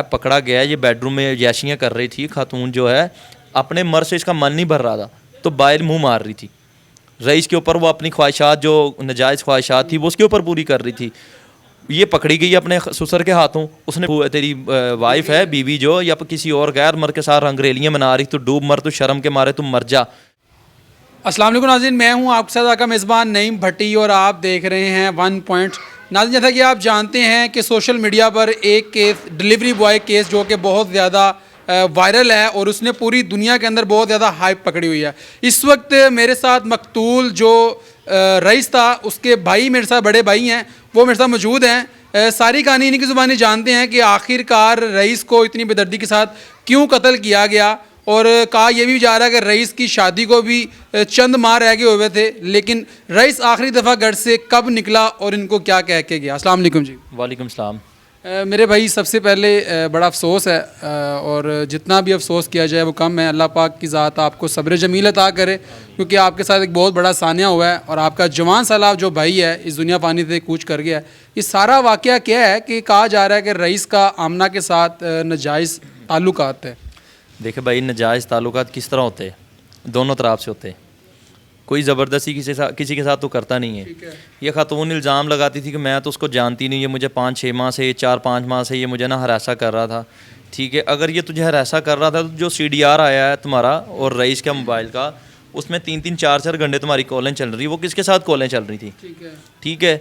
पकड़ा गया है। ये बेडरूम में याशियाँ कर रही थी खातून जो है, अपने मर्द से इसका मन नहीं भर रहा था तो बाहर मुंह मार रही थी रईस के ऊपर। वो अपनी ख्वाहिशात जो नाजायज़ ख्वाहिशात थी वो उसके ऊपर पूरी कर रही थी। ये पकड़ी गई अपने ससुर के हाथों। उसने तेरी वाइफ है बीवी जो, या किसी और गैर मर्द के साथ रंगरेलियाँ मना रही, तो डूब मर, तो शर्म के मारे तुम मर जा। अस्सलाम वालेकुम नाज़रीन, मैं हूं आपके साथ आपका मेज़बान नईम भट्टी और आप देख रहे हैं 1 पॉइंट। नाज़रीन, जैसा कि आप जानते हैं कि सोशल मीडिया पर एक केस, डिलीवरी बॉय केस, जो कि बहुत ज़्यादा वायरल है और उसने पूरी दुनिया के अंदर बहुत ज़्यादा हाइप पकड़ी हुई है। इस वक्त मेरे साथ मकतूल जो रईस था, उसके भाई मेरे साथ, बड़े भाई हैं, वो मेरे साथ मौजूद हैं। सारी कहानी इन्हीं की ज़ुबानी जानते हैं कि आखिरकार रईस को इतनी बेदर्दी के साथ क्यों कत्ल किया गया। और कहा यह भी जा रहा है कि रईस की शादी को भी चंद माह रह गए हुए थे, लेकिन रईस आखिरी दफ़ा घर से कब निकला और इनको क्या कह के गया। अस्सलाम वालेकुम जी। वालेकुम सलाम। मेरे भाई, सबसे पहले बड़ा अफसोस है और जितना भी अफसोस किया जाए वो कम है। अल्लाह पाक की ज़ात आपको सब्र जमील अता करे, क्योंकि आपके साथ एक बहुत बड़ा सानिया हुआ है और आपका जवान सालाब जो भाई है इस दुनिया पानी से कूच कर गया है। ये सारा वाक़या क्या है कि कहा जा रहा है कि रईस का आमना के साथ नाजायज़ ताल्लुकात है। देखे भाई, नाजायज़ ताल्लुकात किस तरह होते हैं? दोनों तरफ से होते हैं। कोई ज़बरदस्ती किसी के साथ तो करता नहीं है। ये खातून इल्ज़ाम लगाती थी कि मैं तो उसको जानती नहीं, ये मुझे 5-6 माह से, 4-5 माह से ये मुझे ना हरासा कर रहा था। ठीक है, अगर ये तुझे हरासा कर रहा था तो जो CDR आया है तुम्हारा और रईस का मोबाइल का, उसमें 3-3 4-4 घंटे तुम्हारी कॉलें चल रही, वो किसके साथ कॉलें चल रही थी? ठीक है,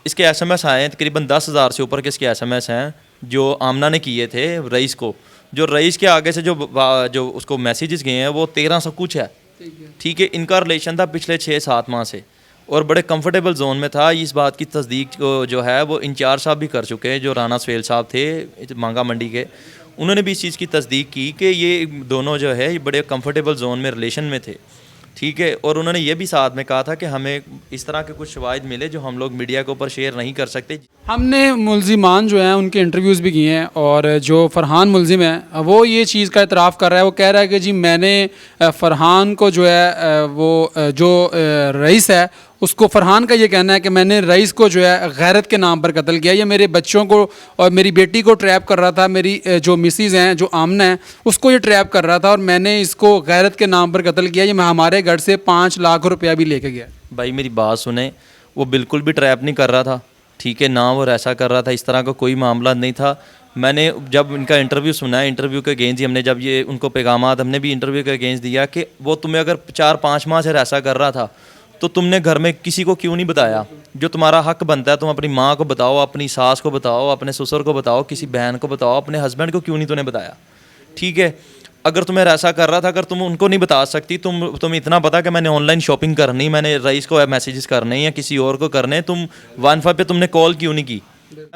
इसके SMS आए हैं तकरीबन 10,000 से ऊपर के इसके SMS हैं जो आमना ने किए थे रईस को। जो रईस के आगे से जो उसको मैसेजेस गए हैं वो 1300 कुछ है। ठीक है, इनका रिलेशन था पिछले 6-7 माह से और बड़े कंफर्टेबल जोन में था। इस बात की तस्दीक जो है वो इंचार्ज साहब भी कर चुके हैं, जो राना सवेल साहब थे मांगा मंडी के। उन्होंने भी इस चीज़ की तस्दीक की कि ये दोनों जो है ये बड़े कंफर्टेबल जोन में रिलेशन में थे। ठीक है, और उन्होंने ये भी साथ में कहा था कि हमें इस तरह के कुछ शवाहिद मिले जो हम लोग मीडिया के ऊपर शेयर नहीं कर सकते। हमने मुलजिमान जो हैं उनके इंटरव्यूज़ भी किए हैं और जो फ़रहान मुलजिम है वो ये चीज़ का इतराफ़ कर रहा है। वो कह रहा है कि जी मैंने फ़रहान को जो है वो जो रईस है उसको, फ़रहान का ये कहना है कि मैंने रईस को जो है गैरत के नाम पर कत्ल किया। ये मेरे बच्चों को और मेरी बेटी को ट्रैप कर रहा था। मेरी जो मिसिज़ हैं, जो आमना है, उसको ये ट्रैप कर रहा था और मैंने इसको गैरत के नाम पर कत्ल किया। ये हमारे घर से 5 लाख रुपया भी लेके गया। भाई मेरी बात सुने, वो बिल्कुल भी ट्रैप नहीं कर रहा था। ठीक है ना, वो ऐसा कर रहा था, इस तरह का कोई मामला नहीं था। मैंने जब इनका इंटरव्यू सुना, इंटरव्यू के अगेंस्ट ही हमने जब ये उनको पैगामात हमने भी इंटरव्यू के अगेंस्ट दिया कि वो तुम्हें अगर 4-5 माह से ऐसा कर रहा था तो तुमने घर में किसी को क्यों नहीं बताया? जो तुम्हारा हक बनता है तुम अपनी माँ को बताओ, अपनी सास को बताओ, अपने ससुर को बताओ, किसी बहन को बताओ, अपने हस्बैंड को क्यों नहीं तूने बताया? ठीक है, अगर तुम्हें ऐसा कर रहा था, अगर तुम उनको नहीं बता सकती, तुम इतना पता कि मैंने ऑनलाइन शॉपिंग करनी, मैंने रईस को मैसेजेस करने या किसी और को करने, तुम 15 पे तुमने कॉल क्यों नहीं की?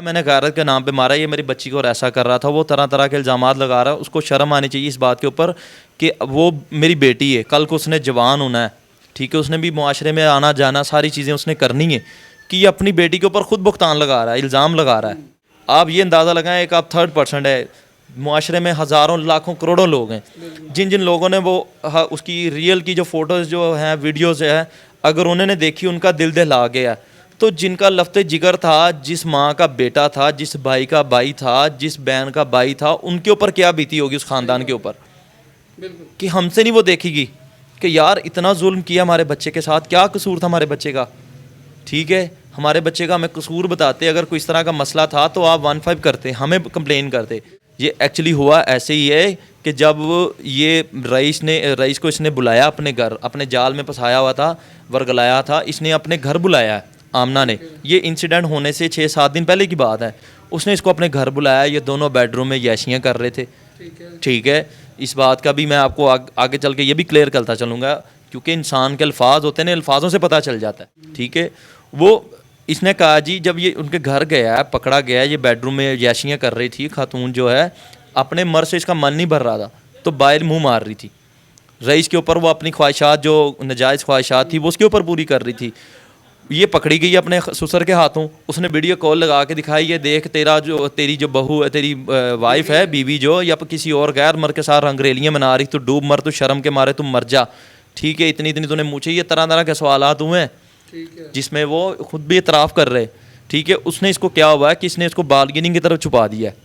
मैंने गैरत के नाम पे मारा, ये मेरी बच्ची को ऐसा कर रहा था, वो तरह तरह के इल्ज़ामात लगा रहा है। उसको शर्म आनी चाहिए इस बात के ऊपर कि वो मेरी बेटी है, कल को उसने जवान होना है। ठीक है, उसने भी मुआशरे में आना जाना, सारी चीज़ें उसने करनी है कि ये अपनी बेटी के ऊपर खुद भुगतान लगा रहा है, इल्ज़ाम लगा रहा है। आप ये अंदाज़ा लगाएं, एक आप 3rd पर्सन है, मुआशरे में हज़ारों लाखों करोड़ों लोग हैं, जिन जिन लोगों ने वो उसकी रियल की जो फ़ोटोज़ जो हैं, वीडियोज़ है, अगर उन्होंने देखी, उनका दिल दहला गया। तो जिनका लफ्ते जिगर था, जिस माँ का बेटा था, जिस भाई का भाई था, जिस बहन का भाई था, उनके ऊपर क्या बीती होगी उस ख़ानदान के ऊपर कि हमसे नहीं वो देखेगी कि यार इतना जुल्म किया हमारे बच्चे के साथ, क्या कसूर था हमारे बच्चे का? ठीक है, हमारे बच्चे का हमें कसूर बताते, अगर कोई इस तरह का मसला था तो आप 15 करते, हमें कंप्लेन करते। ये एक्चुअली हुआ ऐसे ही है कि जब ये रईस को इसने बुलाया अपने घर, अपने जाल में फंसाया हुआ था, वर्गलाया था, इसने अपने घर बुलाया आमना ने। ये इंसिडेंट होने से 6-7 दिन पहले की बात है। उसने इसको अपने घर बुलाया, ये दोनों बेडरूम में याशियाँ कर रहे थे। ठीक है, इस बात का भी मैं आपको आगे चल के ये भी क्लियर करता चलूँगा, क्योंकि इंसान के अल्फाज होते हैं, अल्फाजों से पता चल जाता है। ठीक है, वो इसने कहा जी जब ये उनके घर गया, पकड़ा गया, ये बेडरूम में याशियाँ कर रही थी खातून जो है, अपने मर्द से इसका मन नहीं भर रहा था तो बाहर मुंह मार रही थी रईस के ऊपर। वो अपनी ख्वाहिशात जो नाजायज़ ख्वाहिशात थी वो उसके ऊपर पूरी कर रही थी। ये पकड़ी गई अपने ससुर के हाथों। उसने वीडियो कॉल लगा के दिखाई, ये देख तेरी जो बहू है, तेरी वाइफ है बीवी जो, या किसी और गैर मर्द के साथ रंगरेलियाँ मना रही, तो डूब मर, तो शर्म के मारे तुम मर जा। ठीक है, इतनी इतनी तूने मुझे, ये तरह तरह के सवालात हुए हैं जिसमें वो खुद भी इतराफ़ कर रहे। ठीक है, उसने इसको क्या हुआ है कि इसने इसको बार्गेनिंग की तरफ छुपा दिया है।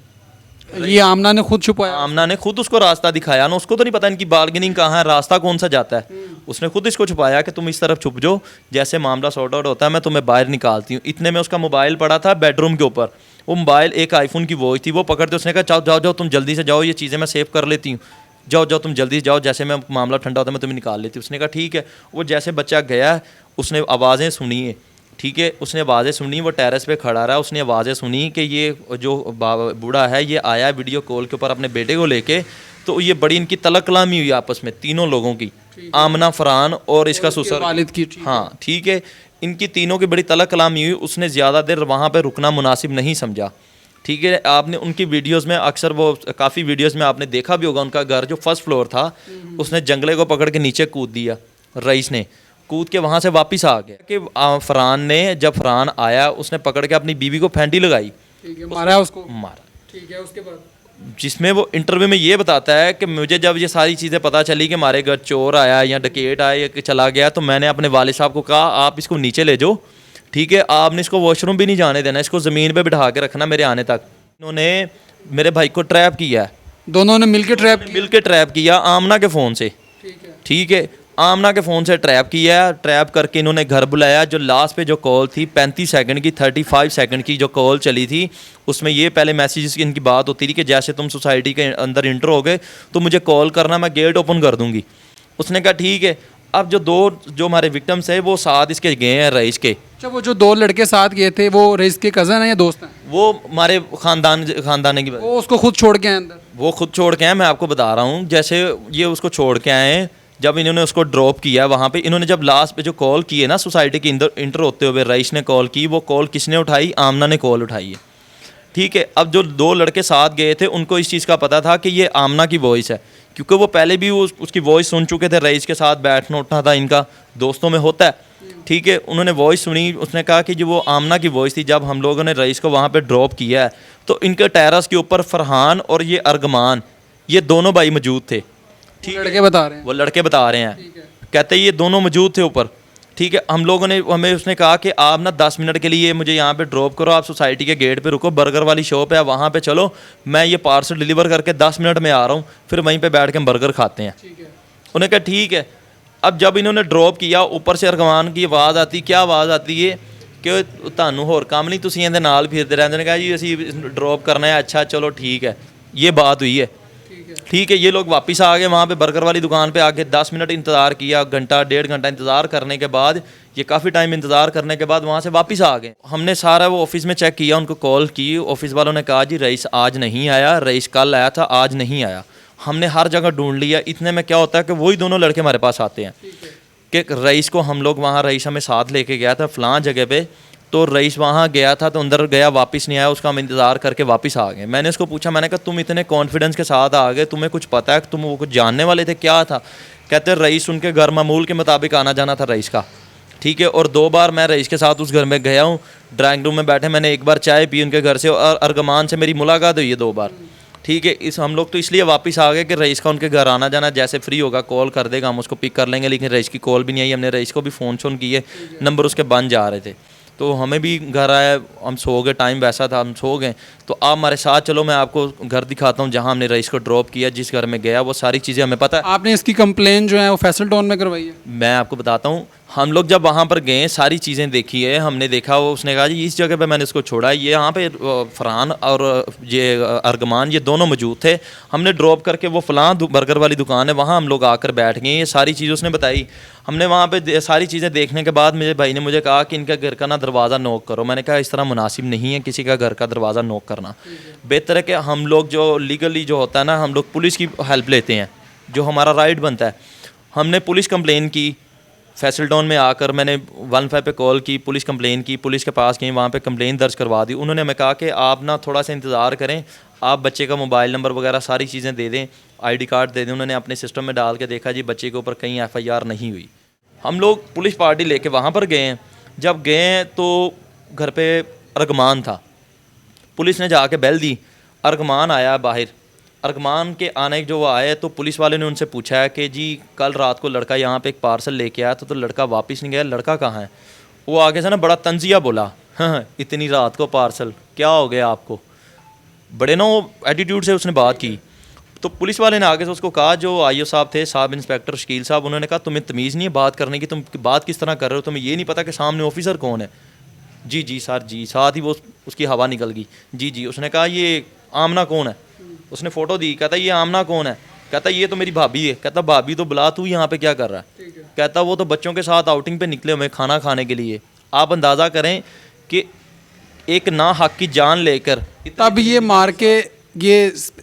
ये आमना ने खुद छुपाया। आमना ने खुद उसको रास्ता दिखाया ना, उसको तो नहीं पता इनकी बार्गेनिंग कहाँ है, रास्ता कौन सा जाता है। उसने खुद इसको छुपाया कि तुम इस तरफ छुप जाओ, जैसे मामला सॉर्ट आउट होता है मैं तुम्हें बाहर निकालती हूँ। इतने में उसका मोबाइल पड़ा था बेडरूम के ऊपर, वो मोबाइल एक आईफोन की वॉच थी, वो पकड़ते उसने कहा जाओ जाओ जाओ तुम जल्दी से जाओ, ये चीज़ें मैं सेव कर लेती हूँ, जाओ जाओ तुम जल्दी जाओ, जैसे मैं मामला ठंडा होता है मैं तुम्हें निकाल लेती हूँ। उसने कहा ठीक है। वो जैसे बच्चा गया, उसने आवाज़ें सुनी है, ठीक है, उसने आवाज़ें सुनी, वो टेरेस पे खड़ा रहा, उसने आवाज़ें सुनी कि ये जो बूढ़ा है ये आया वीडियो कॉल के ऊपर अपने बेटे को लेके। तो ये बड़ी इनकी तलक कलामी हुई आपस में तीनों लोगों की, आमना, फरहान और इसका ससुर वालिद की। हाँ ठीक है, इनकी तीनों की बड़ी तलक कलामी हुई। उसने ज़्यादा देर वहाँ पे रुकना मुनासिब नहीं समझा, ठीक है। आपने उनकी वीडियोस में अक्सर वो काफ़ी वीडियोस में आपने देखा भी होगा, उनका घर जो फर्स्ट फ्लोर था उसने जंगले को पकड़ के नीचे कूद दिया, रईस ने कूद के वहाँ से वापस आ गया। कि फरहान ने, जब फरहान आया उसने पकड़ के अपनी बीवी को फेंटी लगाई, ठीक है, मारा उसको, मारा। ठीक है। उसके बाद जिसमें वो इंटरव्यू में ये बताता है कि मुझे जब ये सारी चीज़ें पता चली कि हमारे घर चोर आया या डकैत आया या चला गया, तो मैंने अपने वालिद साहब को कहा आप इसको नीचे ले जाओ, ठीक है, आपने इसको वॉशरूम भी नहीं जाने देना, इसको ज़मीन पे बिठा के रखना मेरे आने तक। इन्होंने मेरे भाई को ट्रैप किया है, दोनों ने मिलकर ट्रैप किया आमना के फ़ोन से, ठीक है, ठीक है, आमना के फ़ोन से ट्रैप किया। ट्रैप करके इन्होंने घर बुलाया। जो लास्ट पे जो कॉल थी 35 सेकंड की, 35 सेकंड की जो कॉल चली थी, उसमें ये पहले मैसेजेस की इनकी बात होती थी कि जैसे तुम सोसाइटी के अंदर इंटर हो गए तो मुझे कॉल करना, मैं गेट ओपन कर दूंगी। उसने कहा ठीक है। अब जो हमारे विक्टिम्स है वो साथ इसके गए हैं रईस के। अच्छा, वो जो दो लड़के साथ गए थे वो रईस के कज़न हैं या दोस्त हैं? वो हमारे खानदान की, वो उसको खुद छोड़ के आए अंदर? वो खुद छोड़ के आए। मैं आपको बता रहा हूँ, जैसे ये उसको छोड़ के आए, जब इन्होंने उसको ड्रॉप किया वहाँ पे, इन्होंने जब लास्ट पे जो कॉल की है ना सोसाइटी के अंदर इंटर होते हुए, रईस ने कॉल की, वो कॉल किसने उठाई? आमना ने कॉल उठाई है, ठीक है। अब जो दो लड़के साथ गए थे उनको इस चीज़ का पता था कि ये आमना की वॉइस है, क्योंकि वो पहले भी उसकी वॉइस सुन चुके थे। रईस के साथ बैठना उठना था इनका, दोस्तों में होता है, ठीक है। उन्होंने वॉइस सुनी, उसने कहा कि जो वो आमना की वॉइस थी। जब हम लोगों ने रईस को वहाँ पे ड्रॉप किया है तो इनके टेरेस के ऊपर फरहान और ये अर्गमान, ये दोनों भाई मौजूद थे, ठीक है। लड़के बता रहे हैं, वो लड़के बता रहे हैं, ठीक है। कहते ये दोनों मौजूद थे ऊपर, ठीक है। हम लोगों ने, हमें उसने कहा कि आप ना 10 मिनट के लिए मुझे यहाँ पे ड्रॉप करो, आप सोसाइटी के गेट पे रुको, बर्गर वाली शॉप है वहाँ पे चलो, मैं ये पार्सल डिलीवर करके 10 मिनट में आ रहा हूँ, फिर वहीं पे बैठ के हम बर्गर खाते हैं, ठीक है। उन्होंने कहा ठीक है। अब जब इन्होंने ड्रॉप किया, ऊपर से अरगमान की आवाज़ आती, क्या आवाज़ आती है कि ਤੁਹਾਨੂੰ ਹੋਰ ਕੰਮ नहीं, ਤੁਸੀਂ ਇਹਦੇ ਨਾਲ फिरते रहते हैं। कहा जी ਅਸੀਂ ड्रॉप करना है, अच्छा चलो ठीक है, ये बात हुई है, ठीक है। ये लोग वापस आ गए वहाँ पे बर्गर वाली दुकान पे आके 10 मिनट इंतज़ार किया, घंटा 1.5 घंटा इंतज़ार करने के बाद, ये काफ़ी टाइम इंतज़ार करने के बाद वहाँ से वापस आ गए। हमने सारा वो ऑफिस में चेक किया, उनको कॉल की, ऑफिस वालों ने कहा जी रईस आज नहीं आया, रईस कल आया था, आज नहीं आया। हमने हर जगह ढूंढ लिया। इतने में क्या होता है कि वही दोनों लड़के हमारे पास आते हैं कि रईस को हम लोग वहाँ, रईस हमें साथ लेके गया था फ़लाँ जगह पे, तो रईस वहाँ गया था, तो अंदर गया, वापस नहीं आया, उसका हम इंतज़ार करके वापस आ गए। मैंने उसको पूछा, मैंने कहा तुम इतने कॉन्फिडेंस के साथ आ गए, तुम्हें कुछ पता है, तुम वो कुछ जानने वाले थे, क्या था? कहते रईस उनके घर मामूल के मुताबिक आना जाना था रईस का, ठीक है। और 2 बार मैं रईस के साथ उस घर में गया हूँ, ड्राइंग रूम में बैठे मैंने 1 बार चाय पी उनके घर से, और अर्गमान से मेरी मुलाकात हुई है 2 बार, ठीक है। इस हम लोग तो इसलिए वापस आ गए कि रईस का उनके घर आना जाना, जैसे फ्री होगा कॉल कर देगा, हम उसको पिक कर लेंगे। लेकिन रईस की कॉल भी नहीं आई, हमने रईस को भी फ़ोन किए, नंबर उसके बंद जा रहे थे, तो हमें भी घर आया, हम सो गए, टाइम वैसा था, हम सो गए। तो आप हमारे साथ चलो, मैं आपको घर दिखाता हूँ जहाँ हमने रईस को ड्रॉप किया, जिस घर में गया, वो सारी चीज़ें हमें पता है। आपने इसकी कंप्लेन जो है वो फैसल टाउन में करवाई है? मैं आपको बताता हूँ, हम लोग जब वहाँ पर गए, सारी चीज़ें देखी है हमने, देखा, वो उसने कहा जी इस जगह पे मैंने उसको छोड़ा, ये यहाँ पे फरहान और ये अर्गमान ये दोनों मौजूद थे, हमने ड्रॉप करके वो फ़लाँ बर्गर वाली दुकान है वहाँ हम लोग आकर बैठ गए। ये सारी चीज़ उसने बताई। हमने वहाँ पे सारी चीज़ें देखने के बाद मेरे भाई ने मुझे कहा कि इनका घर का ना दरवाज़ा नॉक करो। मैंने कहा इस तरह मुनासिब नहीं है किसी का घर का दरवाज़ा नॉक करना, बेहतर है कि हम लोग जो लीगली जो होता है ना, हम लोग पुलिस की हेल्प लेते हैं, जो हमारा राइट बनता है। हमने पुलिस कंप्लेन की, फैसल टाउन में आकर मैंने 15 पे कॉल की, पुलिस कंप्लेन की, पुलिस के पास गई, वहाँ पे कंप्लेन दर्ज करवा दी। उन्होंने हमें कहा कि आप ना थोड़ा सा इंतज़ार करें, आप बच्चे का मोबाइल नंबर वगैरह सारी चीज़ें दे दें, आईडी कार्ड दे दें। उन्होंने अपने सिस्टम में डाल के देखा जी बच्चे के ऊपर कहीं FIR नहीं हुई। हम लोग पुलिस पार्टी लेके वहाँ पर गए हैं। जब गए हैं तो घर पे अर्गमान था, पुलिस ने जाके बेल दी, अर्गमान आया बाहर। अर्गमान के आने जो वो आए तो पुलिस वाले ने उनसे पूछा है कि जी कल रात को लड़का यहाँ पे एक पार्सल लेके आया तो लड़का वापस नहीं गया, लड़का कहाँ है? वो आगे से ना बड़ा तंजिया बोला, हाँ इतनी रात को पार्सल, क्या हो गया आपको? बड़े ना एटीट्यूड से उसने बात की। तो पुलिस वाले ने आगे से उसको कहा, जो आईओ साहब थे, साहब इंस्पेक्टर शकील साहब, उन्होंने कहा तुम्हें तमीज़ नहीं है बात करने की, तुम बात किस तरह कर रहे हो, तुम्हें ये नहीं पता कि सामने ऑफिसर कौन है। जी जी सर जी, साथ ही वो उसकी हवा निकल गई। जी जी, उसने कहा ये आमना कौन है, उसने फ़ोटो दी, कहता ये आमना कौन है, कहता ये तो मेरी भाभी है। कहता भाभी तो बुला, तू यहाँ पे क्या कर रहा है। कहता वो तो बच्चों के साथ आउटिंग पे निकले हुए खाना खाने के लिए। आप अंदाज़ा करें कि एक ना हक की जान लेकर तब ये मार के ये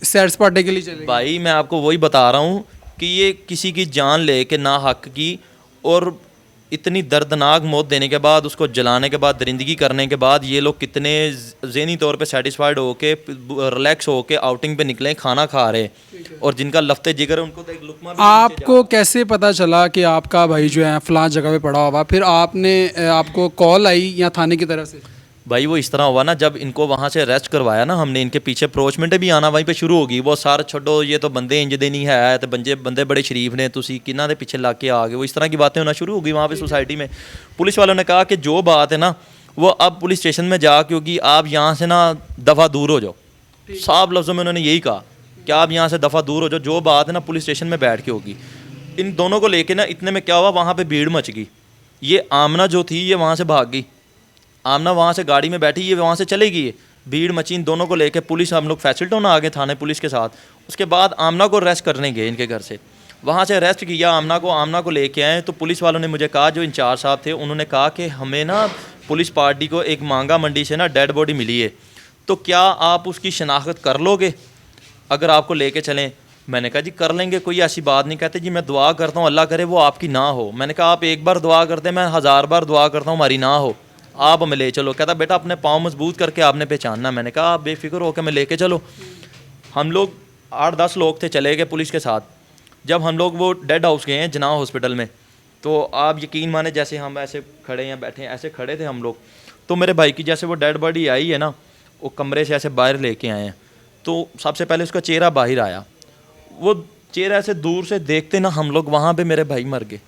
सैर सपाटे के लिए चले गए। भाई मैं आपको वही बता रहा हूँ कि ये किसी की जान ले के ना हक की, और इतनी दर्दनाक मौत देने के बाद, उसको जलाने के बाद, दरिंदगी करने के बाद, ये लोग कितने ज़हनी तौर पे सेटिस्फाइड होके रिलैक्स होके आउटिंग पे निकले, खाना खा रहे, और जिनका लफ्ते जिगर है उनको तो एक लुकमा भी आपको कैसे पता चला कि आपका भाई जो है फलां जगह पे पड़ा हुआ, फिर आपने आपको कॉल आई या थाने की तरफ से? भाई वो इस तरह हुआ ना, जब इनको वहाँ से अरेस्ट करवाया ना हमने, इनके पीछे अप्रोचमेंट भी आना वहीं पे शुरू होगी। वो सार छोड़ो, ये तो बंदे इंज दे नहीं है, तो बंदे बड़े शरीफ ने, तुसी किन्ना दे पीछे ला के आ गए, वो इस तरह की बातें होना शुरू होगी वहाँ पे सोसाइटी में। पुलिस वालों ने कहा कि जो बात है ना वो अब पुलिस स्टेशन में जा, क्योंकि आप यहाँ से ना दफ़ा दूर हो जाओ। साफ लफ्ज़ों में उन्होंने यही कहा कि आप यहाँ से दफ़ा दूर हो जाओ, जो बात है ना पुलिस स्टेशन में बैठ के होगी। इन दोनों को लेके ना इतने में क्या हुआ, वहाँ पे भीड़ मच गई। ये आमना जो थी ये वहाँ से भाग गई, आमना वहाँ से गाड़ी में बैठी, ये वहाँ से चली गई। भीड़ मची इन दोनों को लेके, पुलिस, हम लोग फैसिलिटों आ गए थाने पुलिस के साथ। उसके बाद आमना को अरेस्ट करने गए इनके घर से, वहाँ से अरेस्ट किया आमना को लेके आए। तो पुलिस वालों ने मुझे कहा, जो इंचार्ज साहब थे उन्होंने कहा कि हमें ना पुलिस पार्टी को एक मांगा मंडी से ना डेड बॉडी मिली है, तो क्या आप उसकी शनाख्त कर लोगे अगर आपको लेके चलें। मैंने कहा जी कर लेंगे, कोई ऐसी बात नहीं। कहते जी मैं दुआ करता हूँ अल्लाह करे वो आपकी ना हो। मैंने कहा आप एक बार दुआ करते, मैं 1000 बार दुआ करता हूँ हमारी ना हो, आप हमें ले चलो। कहता बेटा अपने पाँव मजबूत करके आपने पहचानना। मैंने कहा आप बेफिक्र होकर मैं लेके चलो। हम लोग 8-10 लोग थे, चले गए पुलिस के साथ। जब हम लोग वो डेड हाउस गए हैं जना हॉस्पिटल में, तो आप यकीन माने जैसे हम ऐसे खड़े हैं, बैठे हैं, ऐसे खड़े थे हम लोग। तो मेरे भाई की जैसे वो डेड बॉडी आई है ना, वो कमरे से ऐसे बाहर लेके आए हैं, तो सबसे पहले उसका चेहरा बाहर आया। वो चेहरा ऐसे दूर से देखते ना हम लोग, वहाँ पे मेरे भाई मर गए,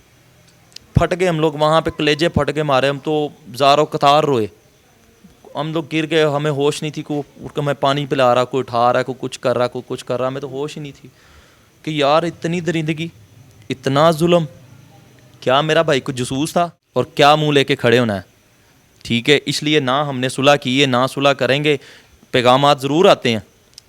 फट गए हम लोग वहाँ पे, कलेजे फट के मारे। हम तो ज़ारों कतार रोए, हम लोग गिर गए, हमें होश नहीं थी। को मैं पानी पिला रहा, कोई उठा रहा, कोई कुछ कर रहा, कोई कुछ कर रहा, हमें तो होश ही नहीं थी कि यार इतनी दरिंदगी, इतना जुल्म। क्या मेरा भाई को जसूस था और क्या मुंह लेके खड़े होना है। ठीक है, इसलिए ना हमने सुलह की है, ना सुलह करेंगे। पैगामात ज़रूर आते हैं,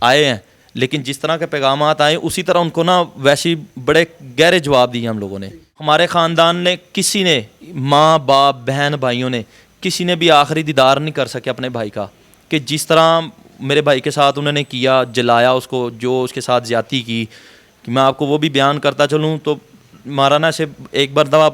आए हैं, लेकिन जिस तरह के पैगामात आए उसी तरह उनको ना वैसे बड़े गहरे जवाब दिए हम लोगों ने। हमारे ख़ानदान ने किसी ने, माँ बाप बहन भाइयों ने, किसी ने भी आखिरी दीदार नहीं कर सके अपने भाई का, कि जिस तरह मेरे भाई के साथ उन्होंने किया, जलाया उसको, जो उसके साथ ज़्यादती की। कि मैं आपको वो भी बयान करता चलूँ तो मारा ना से एक बार दवा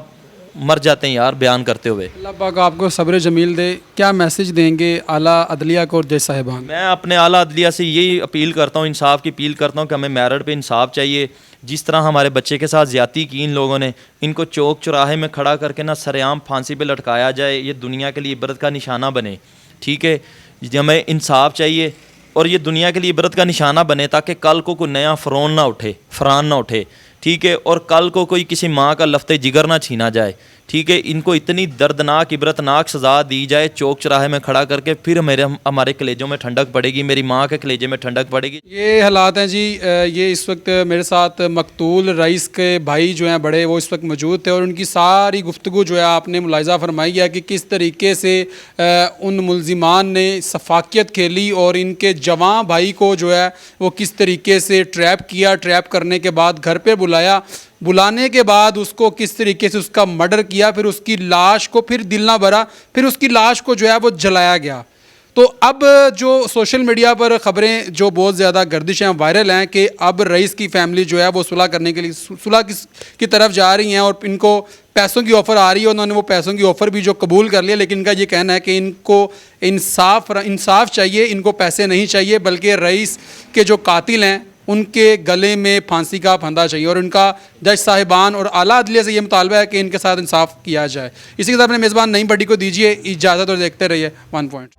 मर जाते हैं यार बयान करते हुए। अल्लाह पाक आपको सब्र जमील दे। क्या मैसेज देंगे आला अदलिया को और जज साहिबान? मैं अपने आला अदलिया से यही अपील करता हूँ, इंसाफ की अपील करता हूँ कि हमें मेरिट पे इंसाफ चाहिए। जिस तरह हमारे बच्चे के साथ ज़्यादती की इन लोगों ने, इनको चौक चौराहे में खड़ा करके ना सरेआम फांसी पे लटकाया जाए, ये दुनिया के लिए इबरत का निशाना बने। ठीक है, हमें इंसाफ चाहिए और ये दुनिया के लिए इबरत का निशाना बने, ताकि कल को कोई नया फरान ना उठे। ठीक है, और कल को कोई किसी माँ का लफ्ते जिगर ना छीना जाए। ठीक है, इनको इतनी दर्दनाक इबरतनाक सज़ा दी जाए चौक चौराहे में खड़ा करके, फिर हमारे कलेजों में ठंडक पड़ेगी, मेरी माँ के कलेजे में ठंडक पड़ेगी। ये हालात हैं जी। ये इस वक्त मेरे साथ मकतूल रईस के भाई जो हैं बड़े, वो इस वक्त मौजूद थे और उनकी सारी गुफ्तगू जो है आपने मुलाहिज़ा फरमाई है कि किस तरीके से उन मुलजिमान ने सफाकियत खेली और इनके जवां भाई को जो है वो किस तरीके से ट्रैप किया, ट्रैप करने के बाद घर पे बुलाने के बाद उसको किस तरीके से उसका मर्डर किया, फिर उसकी लाश को, फिर दिल ना भरा, फिर उसकी लाश को जो है वो जलाया गया। तो अब जो सोशल मीडिया पर ख़बरें जो बहुत ज़्यादा गर्दिश हैं, वायरल हैं कि अब रईस की फ़ैमिली जो है वो सुलह करने के लिए सुलह की तरफ जा रही हैं और इनको पैसों की ऑफ़र आ रही है। उन्होंने वो पैसों की ऑफ़र भी जो कबूल कर लिया, लेकिन इनका ये कहना है कि इनको इंसाफ चाहिए, इनको पैसे नहीं चाहिए, बल्कि रईस के जो कातिल हैं उनके गले में फांसी का फंदा चाहिए। और उनका जज साहिबान और आला अदलिया से ये मुतालबा है कि इनके साथ इंसाफ किया जाए। इसी के साथ अपने मेज़बान नईम भट्टी को दीजिए इजाज़त और देखते रहिए 1 पॉइंट।